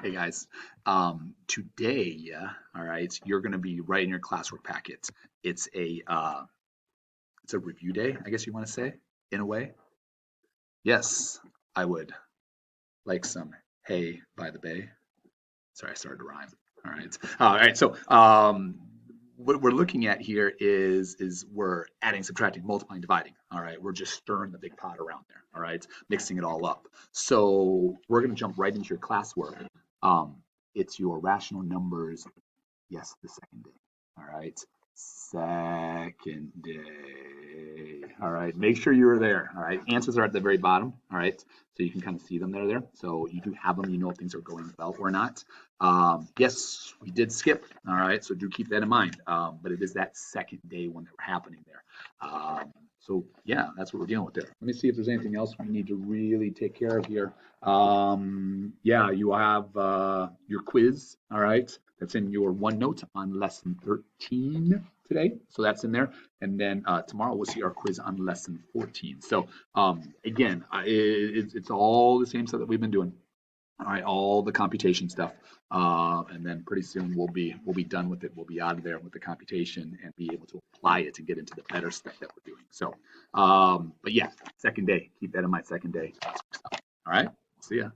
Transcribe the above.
Hey guys, today, all right, you're going to be writing your classwork packet. It's it's a review day, I guess you want to say, in a way. Yes, I would like some hay by the bay. Sorry, I started to rhyme. All right. So, what we're looking at here is we're adding, subtracting, multiplying, dividing. All right, we're just stirring the big pot around there. All right, mixing it all up. So we're going to jump right into your classwork. Um, it's your rational numbers. Yes, the second day. All right. Second day. All right. Make sure you are there. All right. Answers are at the very bottom. All right. So you can kind of see them there. So you do have them. You know if things are going well or not. Yes, we did skip. All right. So do keep that in mind. But it is that second day when they were happening there. So yeah, that's what we're dealing with there. Let me see if there's anything else we need to really take care of here. Yeah, you have your quiz. All right. That's in your OneNote on lesson 13 today. So that's in there. And then tomorrow we'll see our quiz on lesson 14. So again, it's all the same stuff that we've been doing. All right, all the computation stuff. And then pretty soon we'll be done with it. We'll be out of there with the computation and be able to apply it and get into the better stuff that we're doing. So, but yeah, second day. Keep that in mind. Second day. All right. See ya.